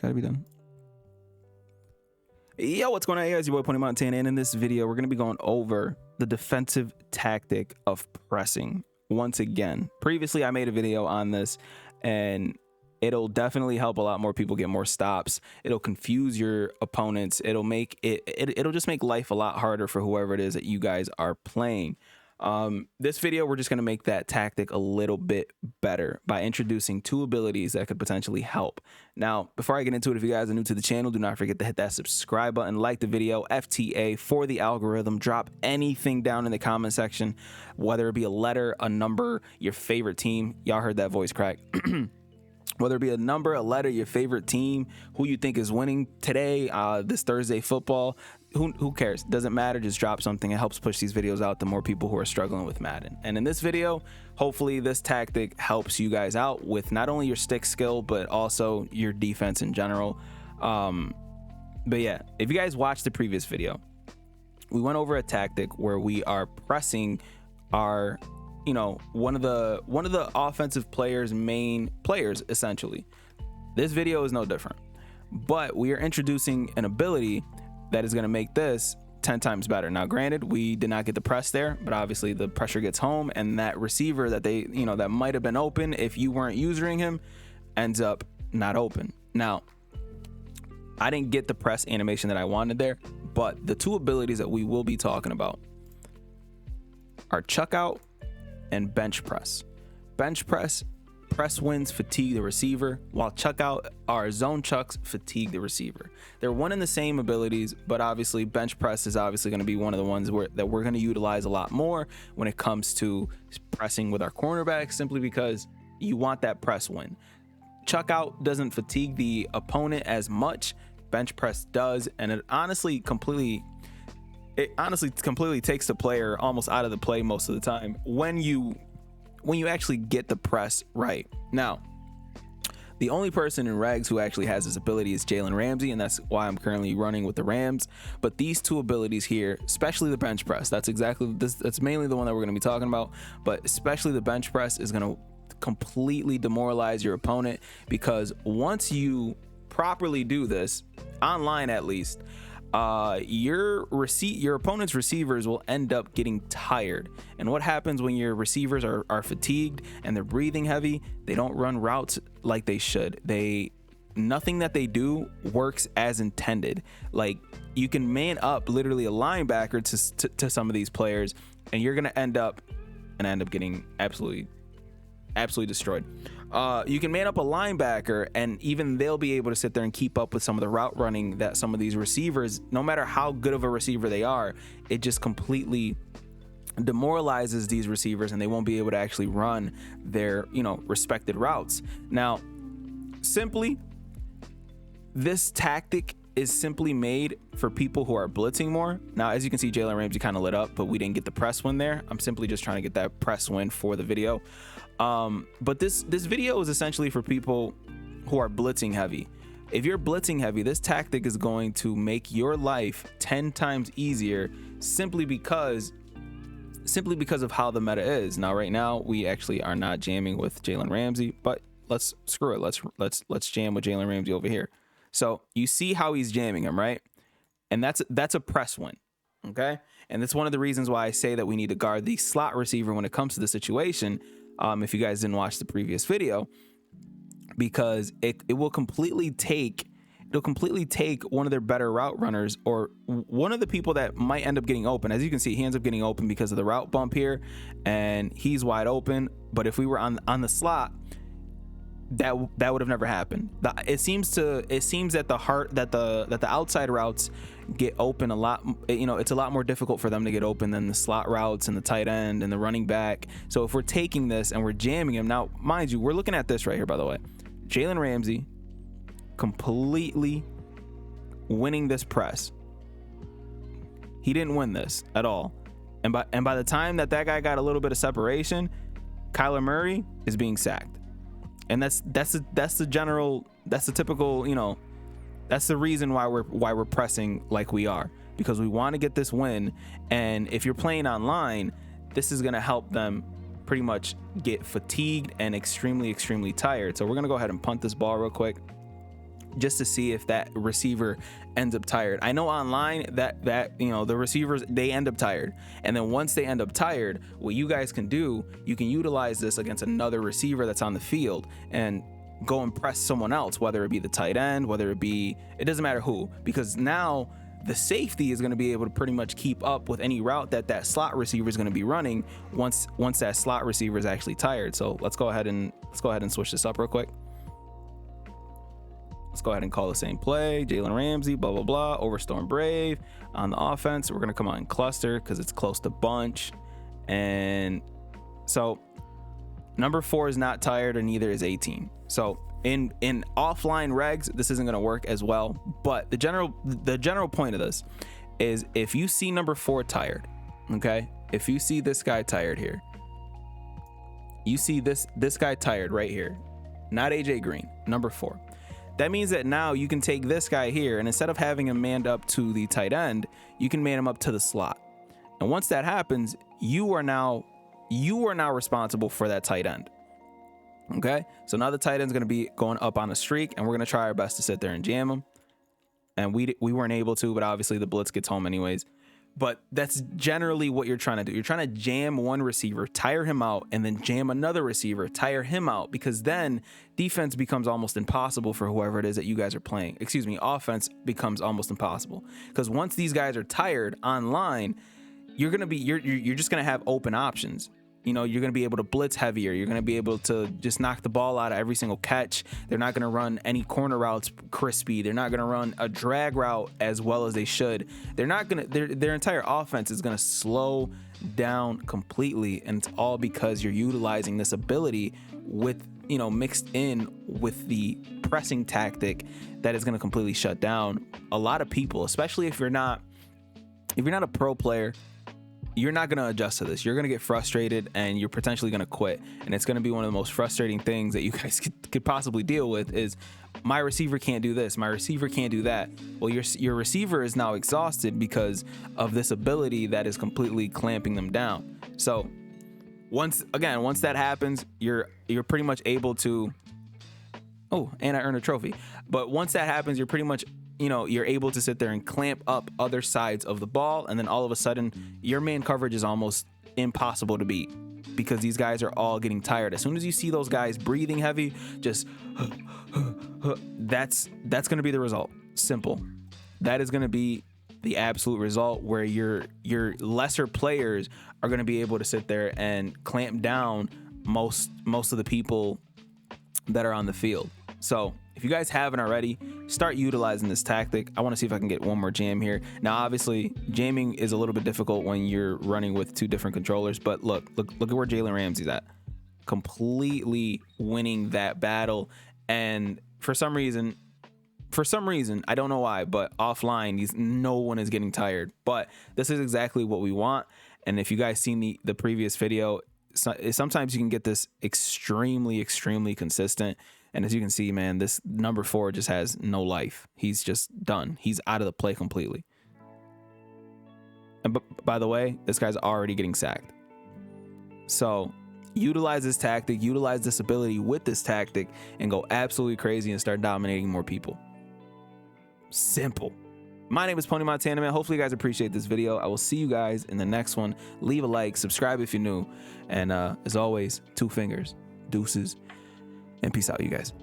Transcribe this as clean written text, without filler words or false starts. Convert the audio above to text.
Gotta be done. Yo, what's going on, guys? Your boy Pony Montana, and in this video, we're gonna be going over the defensive tactic of pressing once again. Previously, I made a video on this, and it'll definitely help a lot more people get more stops. It'll confuse your opponents. It'll make it'll just make life a lot harder for whoever it is that you guys are playing. This video, we're just going to make that tactic a little bit better by introducing two abilities that could potentially help. Now, before I get into it, if you guys are new to the channel, do not forget to hit that subscribe button, like the video, FTA for the algorithm. Drop anything down in the comment section, whether it be a letter, a number, your favorite team. Y'all heard that voice crack. Whether it be a number, a letter, your favorite team, who you think is winning today, this Thursday football, who cares? Doesn't matter. Just drop something. It helps push these videos out to more people who are struggling with Madden. And in this video, hopefully this tactic helps you guys out with not only your stick skill, but also your defense in general. But yeah, if you guys watched the previous video, we went over a tactic where we are pressing our, you know, one of the offensive players' main players, essentially. This video is no different, but we are introducing an ability that is going to make this 10 times better. Now, granted, we did not get the press there, but obviously the pressure gets home, and that receiver that they, you know, that might have been open if you weren't using him ends up not open. Now, I didn't get the press animation that I wanted there, but the two abilities that we will be talking about are chuck out and bench press. Bench press wins fatigue the receiver, while chuck out our zone chucks fatigue the receiver. They're one and the same abilities, but obviously bench press is obviously going to be one of the ones that we're going to utilize a lot more when it comes to pressing with our cornerbacks, simply because you want that press win. Chuck out doesn't fatigue the opponent as much. Bench press does, and it honestly completely takes the player almost out of the play most of the time when you actually get the press right. Now, the only person in Regs who actually has this ability is Jalen Ramsey, and that's why I'm currently running with the Rams. But these two abilities here, especially the bench press, that's mainly the one that we're going to be talking about, but especially the bench press is going to completely demoralize your opponent, because once you properly do this, online at least, your opponent's receivers will end up getting tired. And what happens when your receivers are fatigued and they're breathing heavy? They don't run routes like they should. Nothing that they do works as intended. Like, you can man up literally a linebacker to some of these players, and you're gonna end up getting absolutely destroyed. You can man up a linebacker, and even they'll be able to sit there and keep up with some of the route running that some of these receivers, no matter how good of a receiver they are, it just completely demoralizes these receivers, and they won't be able to actually run their, you know, respected routes. Now, this tactic is simply made for people who are blitzing more. Now, as you can see, Jalen Ramsey kind of lit up, but we didn't get the press win there. I'm simply just trying to get that press win for the video. But this video is essentially for people who are blitzing heavy. If you're blitzing heavy, this tactic is going to make your life 10 times easier, simply because of how the meta is. Now, right now, we actually are not jamming with Jalen Ramsey, but screw it. Let's jam with Jalen Ramsey over here. So you see how he's jamming him, right? And that's a press win. Okay. And that's one of the reasons why I say that we need to guard the slot receiver when it comes to the situation. If you guys didn't watch the previous video, because it'll completely take one of their better route runners, or one of the people that might end up getting open. As you can see, he ends up getting open because of the route bump here, and he's wide open. But if we were on the slot, that would have never happened. It seems that the outside routes get open a lot. You know, it's a lot more difficult for them to get open than the slot routes and the tight end and the running back. So if we're taking this and we're jamming him, now mind you, we're looking at this right here, by the way, Jalen Ramsey completely winning this press. He didn't win this at all. And by the time that guy got a little bit of separation, Kyler Murray is being sacked. And that's the typical, you know, that's the reason why we're pressing like we are, because we want to get this win. And if you're playing online, this is going to help them pretty much get fatigued and extremely tired. So we're going to go ahead and punt this ball real quick. just to see if that receiver ends up tired. I know online that you know, the receivers, they end up tired, and then once they end up tired, what you guys can do, you can utilize this against another receiver that's on the field and go and press someone else, whether it be the tight end, whether it be, it doesn't matter who, because now the safety is going to be able to pretty much keep up with any route that slot receiver is going to be running once that slot receiver is actually tired. So let's go ahead and switch this up real quick. Let's go ahead and call the same play. Jalen Ramsey, blah, blah, blah, over Storm Brave. On the offense, we're going to come out and cluster because it's close to bunch. And so number 4 is not tired, and neither is 18. So in offline regs, this isn't going to work as well. But the general point of this is, if you see number 4 tired, okay? If you see this guy tired here, you see this guy tired right here, not AJ Green, number 4. That means that now you can take this guy here, and instead of having him manned up to the tight end, you can man him up to the slot. And once that happens, you are now responsible for that tight end. Okay, so now the tight end's going to be going up on a streak, and we're going to try our best to sit there and jam him. And we weren't able to, but obviously the blitz gets home anyways. But that's generally what you're trying to do. You're trying to jam one receiver, tire him out, and then jam another receiver, tire him out, because then defense becomes almost impossible for whoever it is that you guys are playing. Excuse me, offense becomes almost impossible, because once these guys are tired online, you're just gonna have open options. You know, you're going to be able to blitz heavier. You're going to be able to just knock the ball out of every single catch. They're not going to run any corner routes crispy. They're not going to run a drag route as well as they should. They're not going to, their entire offense is going to slow down completely. And it's all because you're utilizing this ability with, you know, mixed in with the pressing tactic that is going to completely shut down a lot of people, especially if you're not a pro player. You're not going to adjust to this. You're going to get frustrated, and you're potentially going to quit. And it's going to be one of the most frustrating things that you guys could possibly deal with is, my receiver can't do this, my receiver can't do that. Well, your receiver is now exhausted because of this ability that is completely clamping them down. So once that happens, you're pretty much able to, oh, and I earned a trophy. But once that happens, you're pretty much, you know, you're able to sit there and clamp up other sides of the ball, and then all of a sudden your man coverage is almost impossible to beat because these guys are all getting tired. As soon as you see those guys breathing heavy, just that's going to be the result. Simple. That is going to be the absolute result, where your lesser players are going to be able to sit there and clamp down most of the people that are on the field. So if you guys haven't already, start utilizing this tactic. I want to see if I can get one more jam here. Now, obviously, jamming is a little bit difficult when you're running with 2 different controllers, but look at where Jalen Ramsey's at. Completely winning that battle. And for some reason, I don't know why, but offline, no one is getting tired. But this is exactly what we want. And if you guys seen the previous video, sometimes you can get this extremely consistent. And as you can see, man, this number 4 just has no life. He's just done. He's out of the play completely. And by the way, this guy's already getting sacked. So utilize this tactic, utilize this ability with this tactic, and go absolutely crazy and start dominating more people. Simple. My name is Pony Montana, man. Hopefully you guys appreciate this video. I will see you guys in the next one. Leave a like, subscribe if you're new. And as always, 2 fingers, deuces, and peace out, you guys.